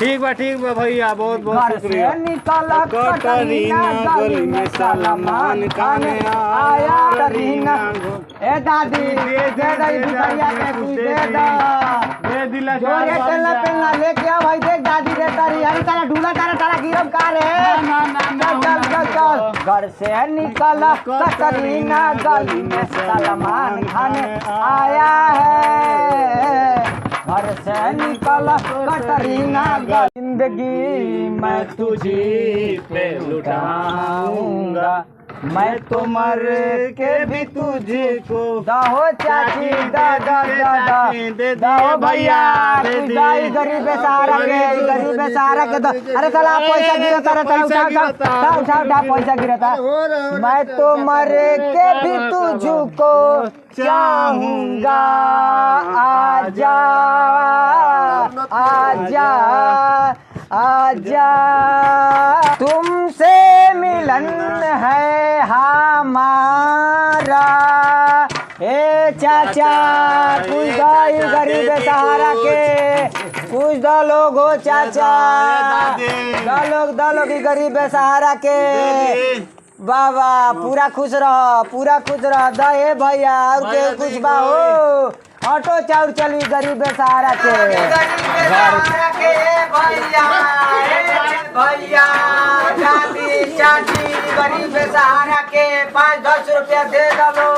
ठीक बा भैया, बहुत बहुत घर शुक्रिया। से निकला कटरीना गली में सलमान खान आया। कटरीना ए दादी दे दे भिखारिया के कुछ दे दो। दे दिला जो रे चलना पेलना लेके आ भाई, देख दादी दे तारी। अरे तारा ढूला तारा गिरम का रे। चल घर से निकला कटरीना गली में सलमान खान आया है। घर से निकला कटरीना जिंदगी मैं तुझी पे लुटाऊंगा, मैं तो मर के भी तुझको दाहो चाची दादा दाहो भैया। गरीब सहारा के दो। अरे चला पैसा गिरता रहता, उठा पैसा गिरता। मैं तो मर के भी तुझको चाहूंगा, आजा आजा आजा। तुमसे मिलन है हमारा। ए चाचा कुछ दो गरीब सहारा के, कुछ दो लोग हो चाचा, दो लोग गरीब सहारा के। बाबा पूरा खुश रह दे भैया। और के कुछ बा हो ऑटो चाउर चली गरीब सहारा के। भैया दादी चाची गरीब सहारा के 5-10 रुपया दे दो।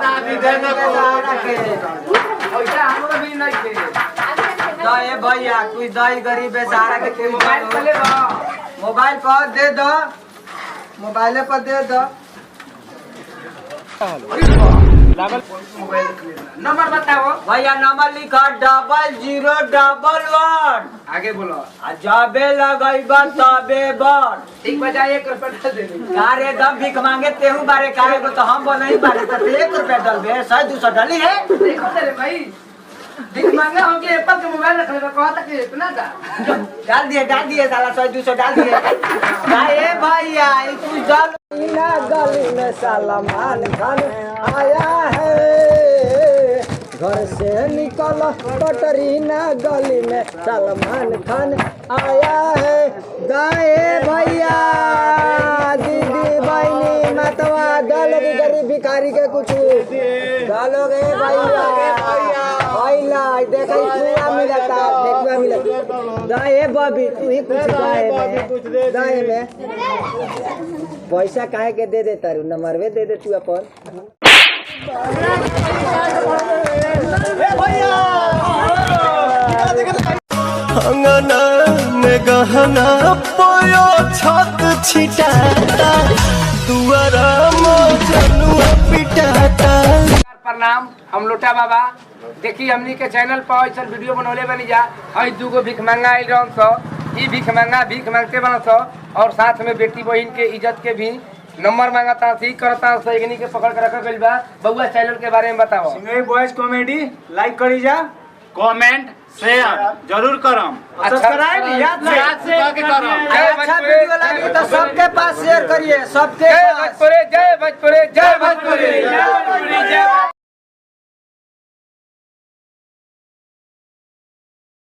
दादी दे दो पैसा हमरो भी नहीं के। दे भैया कुछ दही गरीब सहारा के। मोबाइल पर दे दो, मोबाइल पर दे दो। नंबर बताओ भैया। नंबर लिखा 0011। आगे बोलो। जाबे लगैबा तबे बर। ठीक बजा 1 रुपया दे दे। अरे दम भीख मांगे तेहू बारे काहे को तो हम बोल नहीं बारे तो 1 रुपया डलबे 100-200 डली है। देखो तेरे भाई भीख मांगा हो के एप्पल के मोबाइल रख लेगा, कहा तक इतना था। डाल दिए साला 100-200 डाल दिए। अरे भैया कुछ डाल। गली में सलमान खान आया है। घर से निकला कटरीना गली में सलमान खान आया है। गाए भैया दीदी बहनी मतवा दलोगे गरीब भिखारी के कुछ दलोगे भैया। देखा ठेकुआ मिलता। दाए बबी तू ही कुछ दाए में पैसा काहे के दे देता रू। नंबरवे दे दे तू अपन। अंगना में गहना पोयो छत छिटाता, दुआरा मोजनुआ पिटाता। प्रणाम, हम लोटा बाबा। देखी हमनी के चैनल पर ऐसा वीडियो बनौले बनी जा। हई 2 गो भीख मंगा आइल रहन सो। ई भीख मांगते बन सो और साथ में बेटी बहन के इज्जत के भी नंबर मांगता ठीक करता। सही के पकड़ के रखा गइल बा। बउआ चैनल के बारे में बताओ। सिंगई बॉयज कॉमेडी लाइक करी जा, कमेंट शेयर जरूर करम, सब्सक्राइब याद से करम। अच्छा वीडियो लगी तो सबके पास शेयर करिए, सबके जय भोजपुरी, जय भोजपुरी, जय भोजपुरी, जय भोजपुरी, जय